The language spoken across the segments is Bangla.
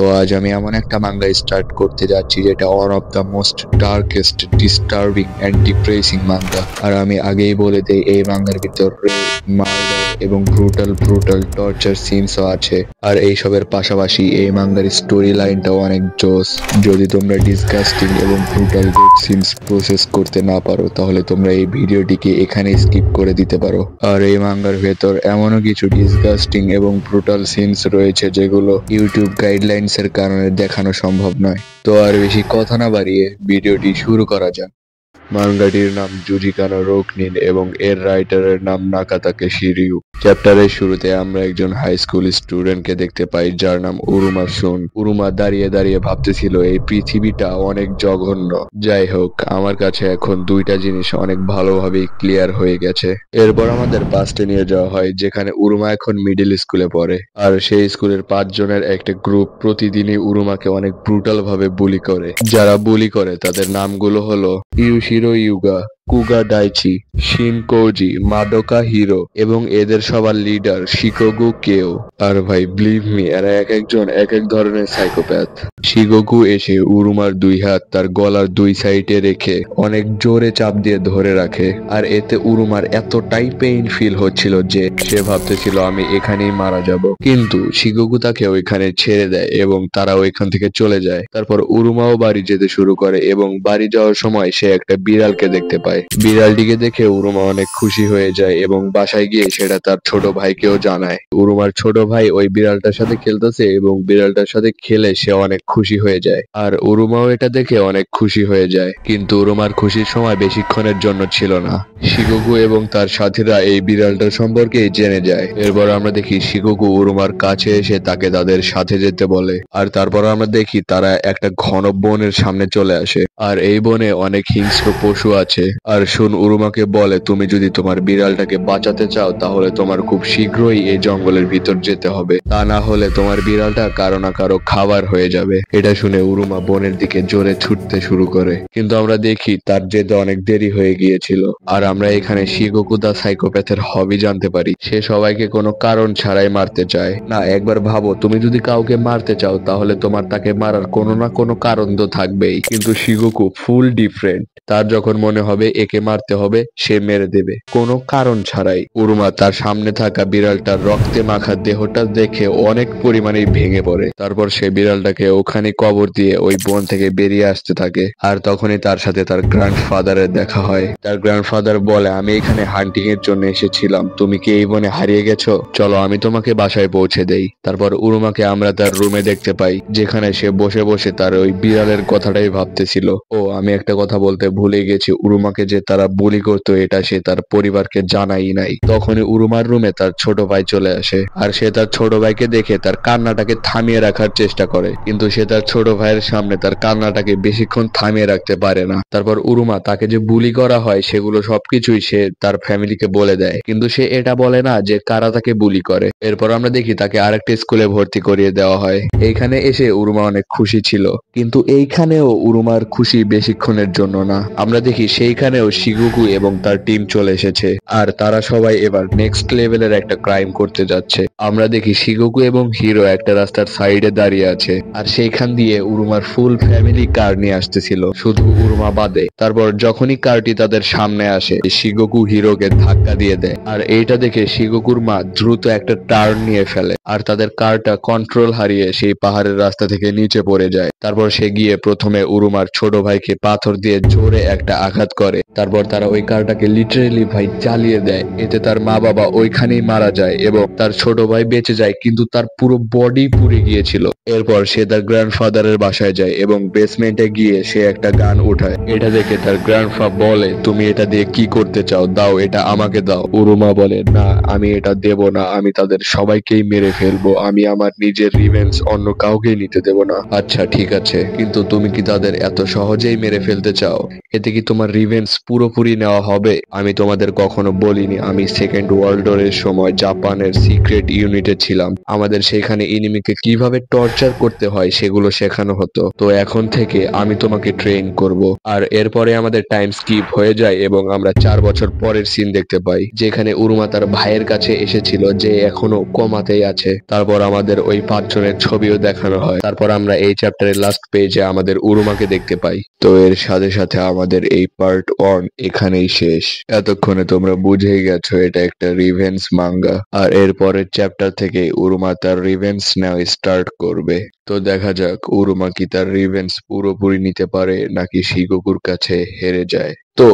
তো আজ আমি এমন একটা মাঙ্গা স্টার্ট করতে যাচ্ছি যেটা one of the most darkest, disturbing and depressing manga. আর আমি আগেই বলে দেই, এই মাঙ্গার ভিতর মার্ডার এবং ব্রুটাল টর্চার সিনসও আছে। আর এইসবের পাশাপাশি এই মাঙ্গার স্টোরি লাইনটাও অনেক জোস। যদি তোমরা ডিসগাস্টিং এবং ব্রুটাল ডেথ সিনস প্রসেস করতে না পারো, তাহলে তোমরা এই ভিডিওটিকে এখানে স্কিপ করে দিতে পারো। আর এই মাঙ্গার ভেতর এমনও কিছু ডিসগাস্টিং এবং ব্রুটাল সিনস রয়েছে যেগুলো ইউটিউব গাইডলাইন্স এর কারণে দেখানো সম্ভব নয়। তো আর বেশি কথা না বাড়িয়ে ভিডিওটি শুরু করা যাক। মাঙ্গাটির নাম জুজিকা নো রোকুনিন এবং এর রাইটারের নাম নাকাতাকে শিরিউ। চ্যাপ্টারের শুরুতে আমরা একজন হাই স্কুল স্টুডেন্টকে দেখতে পাই যার নাম উরুমা শুন। উরুমা দাঁড়িয়ে দাঁড়িয়ে ভাবতেছিল এই পৃথিবীটা অনেক জঘন্য। যাই হোক, আমার কাছে এখন দুইটা জিনিস অনেক ভালোভাবেই ক্লিয়ার হয়ে গেছে। এরপর আমাদের পাস্টে নিয়ে যাওয়া হয়, যেখানে উরুমা এখন মিডল স্কুলে পড়ে। আর সেই স্কুলের 5 জনের একটা গ্রুপ প্রতিদিনই উরুমাকে অনেক ব্রুটাল ভাবে বুলি করে। যারা বুলি করে তাদের নামগুলো হলো ইউশিরো ইউগা, কুগা ডাইচি, শিন কোজি, মাদোকা হিরো এবং এদের সবার লিডার শিকোগু কেও। আর ভাই বিলিভ মি, এরা এক একজন এক এক ধরনের সাইকোপ্যাথ। শিকোগু এসে উরুমার 2 হাত তার গলার 2 সাইডে রেখে অনেক জোরে চাপ দিয়ে ধরে রাখে। আর এতে উরুমার এতটাই পেইন ফিল হচ্ছিল যে সে ভাবতেছিল আমি এখানেই মারা যাব। কিন্তু শিকোগু তাকে ওইখানে ছেড়ে দেয় এবং তারা ওইখান থেকে চলে যায়। তারপর উরুমাও বাড়ি যেতে শুরু করে এবং বাড়ি যাওয়ার সময় সে একটা বিড়ালকে দেখতে পায়। বিড়ালটিকে দেখে উরুমা অনেক খুশি হয়ে যায় এবং বাসায় গিয়ে সেটা তার ছোট ভাইকেও জানায়। উরুমার ছোট ভাই ওই বিড়ালটার সাথে খেলতেছে এবং বিড়ালটার সাথে খেলে সে অনেক খুশি হয়ে যায়। আর উরুমাও এটা দেখে অনেক খুশি হয়ে যায়। কিন্তু উরুমার খুশির সময় বেশিক্ষণের জন্য ছিল না। শিকোগু এবং তার সাথীরা এই বিড়ালটার সম্পর্কে জেনে যায়। এরপর আমরা দেখি শিকোগু উরুমার কাছে এসে তাকে তাদের সাথে যেতে বলে। আর তারপর আমরা দেখি তারা একটা ঘন বনের সামনে চলে আসে। আর এই বনে অনেক হিংস্র পশু আছে। আর শুন উরুমাকে বলে, তুমি যদি তোমার বিড়ালটাকে বাঁচাতে চাও তাহলে তোমার খুব শীঘ্রই এই জঙ্গলের ভিতর যেতে হবে, তা না হলে তোমার বিড়ালটা কারো না কারো খাবার হয়ে যাবে। এটা শুনে উরুমা বনের দিকে জোরে ছুটতে শুরু করে, কিন্তু আমরা দেখি তার যেতে অনেক দেরি হয়ে গিয়েছিল। আর আমরা এখানে শিকোগু দা সাইকোপ্যাথের হবি জানতে পারি। সে সবাইকে কোনো কারণ ছাড়াই মারতে চায়। না, একবার ভাবো, তুমি যদি কাউকে মারতে চাও তাহলে তোমার তাকে মারার কোনো না কোনো কারণ তো থাকবেই। কিন্তু শিকোগু ফুল ডিফারেন্ট। তার যখন মনে হবে একে মারতে হবে, সে মেরে দেবে কোনো কারণ ছাড়াই। উরুমা তার সামনে থাকা বিড়ালটার রক্তে মাখা দেহটা দেখে অনেক পরিমাণে ভেঙে পড়ে। তারপর সে বিড়ালটাকে ওখানে কবর দিয়ে ওই বন থেকে বেরিয়ে আসতে থাকে। আর তখনই তার সাথে তার গ্র্যান্ডফাদারের দেখা হয়। তার গ্র্যান্ডফাদার বলে, আমি এখানে হান্টিং এর জন্য এসেছিলাম, তুমি কি এই বনে হারিয়ে গেছো? চলো আমি তোমাকে বাসায় পৌঁছে দেই। তারপর উরুমাকে আমরা তার রুমে দেখতে পাই, যেখানে সে বসে বসে তার ওই বিড়ালের কথাটাই ভাবতেছিল। ও, আমি একটা কথা বলতে ভুলে গেছি, উরুমাকে যে তারা বুলি করতো এটা সে তার পরিবারকে জানাই নাই। তখনই উরুমার রুমে তার ছোট ভাই চলে আসে। আর সে তার ছোট ভাইকে দেখে তার কান্নাটাকে থামিয়ে রাখার চেষ্টা করে, কিন্তু সে তার ছোট ভাইয়ের সামনে তার কান্নাটাকে বেশিক্ষণ থামিয়ে রাখতে পারে না। তারপর উরুমা তাকে যে বুলি করা হয় সেগুলো সবকিছুই সে তার ফ্যামিলিকে বলে দেয়, কিন্তু সে এটা বলে না যে কারা তাকে বুলি করে। এরপর আমরা দেখি তাকে আরেকটা স্কুলে ভর্তি করিয়ে দেওয়া হয়। এইখানে এসে উরুমা অনেক খুশি ছিল, কিন্তু এইখানেও উরুমার খুশি বেশিক্ষণের জন্য না। আমরা দেখি সেইখানেও শিকোগু এবং তার টিম চলে এসেছে। আর তারা সবাই এবার নেক্সট লেভেলের একটা ক্রাইম করতে যাচ্ছে। আমরা দেখি শিকোগু এবং হিরো একটা রাস্তার সাইডে দাঁড়িয়ে আছে। আর সেইখান দিয়ে উরুমার ফুল ফ্যামিলি কার নিয়ে আসতেছিল, শুধু উরুমা বাদে। তারপর যখনই কারটি তাদের সামনে আসে, শিকোগু হিরোকে ধাক্কা দিয়ে দেয়। আর এইটা দেখে শিকোগুর মা দ্রুত একটা টার্ন নিয়ে ফেলে। আর তাদের কারটা কন্ট্রোল হারিয়ে সেই পাহাড়ের রাস্তা থেকে নিচে পড়ে যায়। তারপর সে গিয়ে প্রথমে উরুমার ছোট ভাইকে পাথর দিয়ে জোরে একটা আঘাত করে। তারপর তারা ওই কারটাকে লিটারেলি ভাই জ্বালিয়ে দেয়। এতে তার মা বাবা ওইখানেই মারা যায় এবং তার ছোট ভাই বেঁচে যায়, কিন্তু তার পুরো বডি পুড়ে গিয়েছিল। এরপর সে তার গ্র্যান্ডফাদারের বাসায় যায় এবং বেসমেন্টে গিয়ে সে একটা গান উঠায়। এটা দেখে তার গ্র্যান্ডফা বলে, তুমি এটা দিয়ে কি করতে চাও, দাও এটা আমাকে দাও। উরুমা বলে, না আমি এটা দেব না, আমি তাদের সবাইকেই মেরে ফেলবো, আমি আমার নিজের রিভেঞ্জ অন্য কাউকেই নিতে দেব না। আচ্ছা ঠিক আছে, কিন্তু তুমি কি তাদের এত সহজেই মেরে ফেলতে চাও? এতে কি তোমার রিভেঞ্জ পুরোপুরি নেওয়া হবে? আমি তোমাদের কখনো বলিনি আমি সেকেন্ড ওয়ার্ল্ড ওয়ারের সময় জাপানের সিক্রেট ইউনিটে ছিলাম। আমাদের সেখানে এনিমিকে কিভাবে টর্চার করতে হয় সেগুলো এগুলো শেখানো হতো। তো এখন থেকে আমি তোমাকে ট্রেন করব। আর এরপরে আমাদের টাইম স্কিপ হয়ে যায় এবং আমরা 4 বছর পরের সিন দেখতে পাই, যেখানে উরুমা তার ভাইয়ের কাছে এসেছিল, যে এখনো কোমাতেই আছে। তারপর আমাদের ওই 5 জনের ছবিও দেখানো হয়। তারপর আমরা এই চ্যাপ্টারের লাস্ট পেজে আমাদের উরুমাকে দেখতে পাই। তো এর সাথে সাথে আমাদের এই পার্ট 1 এখানেই শেষ। এতক্ষণে তোমরা বুঝেই গেছো এটা একটা রিভেঞ্জ মাঙ্গা, আর এর পরের চ্যাপ্টার থেকে উরুমা তার রিভেঞ্জ নেওয়া স্টার্ট করবে। তো দেখা যাক উরুমা কি তার রিভেঞ্জ পুরোপুরি নিতে পারে নাকি শিগোকুর কাছে হেরে যায়। তো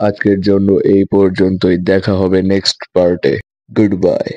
আজকের জন্য এই পর্যন্তই, দেখা হবে নেক্সট পার্টে। Good bye.